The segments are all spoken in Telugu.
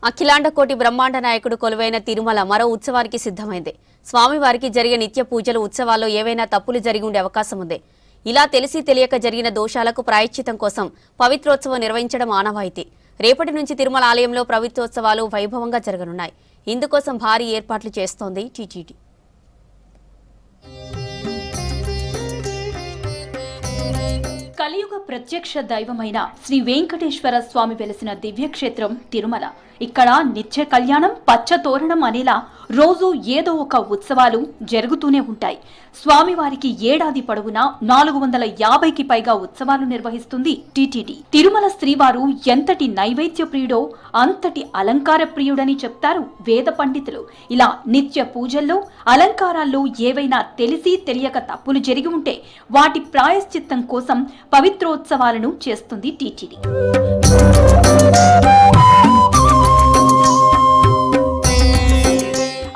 అఖిలాండ కోటి బ్రహ్మాండ నాయకుడు కొలువైన తిరుమల మరో ఉత్సవానికి సిద్ధమైంది. స్వామివారికి జరిగే నిత్య పూజలు ఉత్సవాల్లో ఏవైనా తప్పులు జరిగి ఉండే అవకాశం ఉంది. ఇలా తెలిసి తెలియక జరిగిన దోషాలకు ప్రాయశ్చిత్తం కోసం పవిత్రోత్సవం నిర్వహించడం ఆనవాయితీ. రేపటి నుంచి తిరుమల ఆలయంలో పవిత్రోత్సవాలు వైభవంగా జరగనున్నాయి. ఇందుకోసం భారీ ఏర్పాట్లు చేస్తోంది టీటీడీ. కలియుగ ప్రత్యక్ష దైవమైన శ్రీ వెంకటేశ్వర స్వామి వెలిసిన దివ్యక్షేత్రం తిరుమల. ఇక్కడ నిత్య కళ్యాణం, పచ్చ తోరణం అనేలా రోజు ఏదో ఒక ఉత్సవాలు జరుగుతూనే ఉంటాయి. స్వామివారికి ఏడాది పొడవునా 450కి పైగా ఉత్సవాలు నిర్వహిస్తుంది టీటీడీ. తిరుమల శ్రీవారు ఎంతటి నైవేద్య ప్రియుడో అంతటి అలంకార ప్రియుడని చెప్తారు వేద పండితులు. ఇలా నిత్య పూజల్లో, అలంకారాల్లో ఏవైనా తెలిసి తెలియక తప్పులు జరిగి ఉంటే వాటి ప్రాయశ్చిత్తం కోసం పవిత్రోత్సవాలను చేస్తుంది టీటీడీ.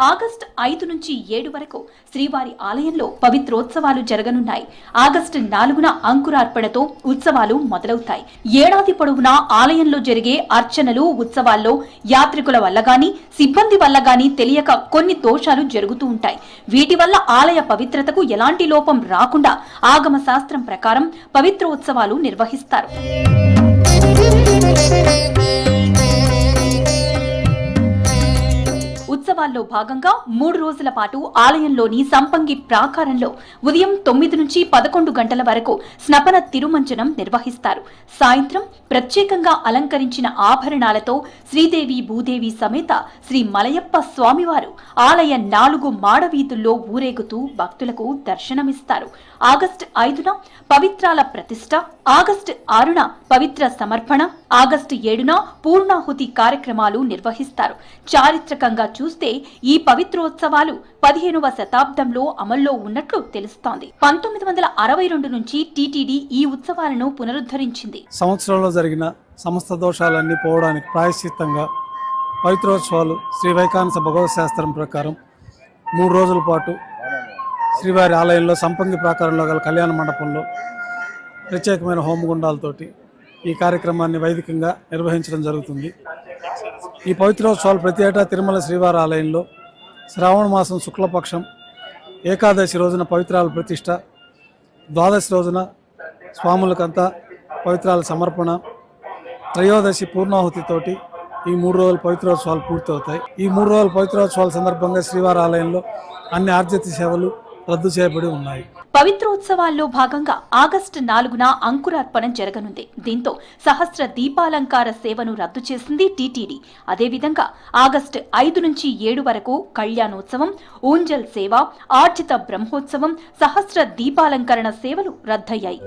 ఆగస్టు 5 నుంచి 7 వరకు శ్రీవారి ఆలయంలో పవిత్రోత్సవాలు జరగనున్నాయి. ఆగస్టు 4న అంకురార్పణతో ఉత్సవాలు మొదలవుతాయి. ఏడాది పొడవునా ఆలయంలో జరిగే అర్చనలు, ఉత్సవాల్లో యాత్రికుల వల్ల గాని, సిబ్బంది వల్ల గాని తెలియక కొన్ని దోషాలు జరుగుతూ ఉంటాయి. వీటి వల్ల ఆలయ పవిత్రతకు ఎలాంటి లోపం రాకుండా ఆగమ శాస్త్రం ప్రకారం పవిత్రోత్సవాలు నిర్వహిస్తారు. ఉత్సవాల్లో భాగంగా 3 రోజుల పాటు ఆలయంలోని సంపంగి ప్రాకారంలో ఉదయం 9 నుంచి 11 గంటల వరకు స్నపన తిరుమంజనం నిర్వహిస్తారు. సాయంత్రం ప్రత్యేకంగా అలంకరించిన ఆభరణాలతో శ్రీదేవి భూదేవి సమేత శ్రీ మలయప్ప స్వామివారు ఆలయ 4 మాడవీధుల్లో ఊరేగుతూ భక్తులకు దర్శనమిస్తారు. ఆగస్టు 5న పవిత్రాల ప్రతిష్ట, ఆగస్టు 6న పవిత్ర సమర్పణ, ఆగస్టు 7న పూర్ణాహుతి కార్యక్రమాలు నిర్వహిస్తారు. చారిత్రకంగా చూస్తే ఈ పవిత్రోత్సవాలు 15వ శతాబ్దంలో అమల్లో ఉన్నట్లు తెలుస్తోంది. 1962 నుంచి టీటీడీ ఈ ఉత్సవాలను పునరుద్ధరించింది. సంవత్సరంలో జరిగిన సమస్త దోషాలన్నీ పోవడానికి ప్రాయశ్చిత్తంగా పవిత్రోత్సవాలు శ్రీ వైకానస భగవత్ శాస్త్రం ప్రకారం 3 రోజుల పాటు శ్రీవారి ఆలయంలో సంపంగి ప్రాకారంలో గల కళ్యాణ మండపంలో ప్రత్యేకమైన హోమగుండాలతోటి ఈ కార్యక్రమాన్ని వైదికంగా నిర్వహించడం జరుగుతుంది. ఈ పవిత్రోత్సవాలు ప్రతి ఏటా తిరుమల శ్రీవారి ఆలయంలో శ్రావణ మాసం శుక్లపక్షం ఏకాదశి రోజున పవిత్రాల ప్రతిష్ట, ద్వాదశి రోజున స్వాములకంతా పవిత్రాల సమర్పణ, త్రయోదశి పూర్ణాహుతితోటి ఈ 3 రోజుల పవిత్రోత్సవాలు పూర్తవుతాయి. ఈ 3 రోజుల పవిత్రోత్సవాల సందర్భంగా శ్రీవారి ఆలయంలో అన్ని ఆర్జిత సేవలు రద్దు చేయబడి ఉన్నాయి. పవిత్రోత్సవాల్లో భాగంగా ఆగస్టు 4న అంకురార్పణం జరగనుంది. దీంతో సహస్ర దీపాలంకార సేవను రద్దు చేసింది టీటీడీ. అదేవిధంగా ఆగస్టు 5 నుంచి 7 వరకు కళ్యాణోత్సవం, ఊంజల్ సేవ, ఆర్జిత బ్రహ్మోత్సవం, సహస్ర దీపాలంకరణ సేవలు రద్దయ్యాయి.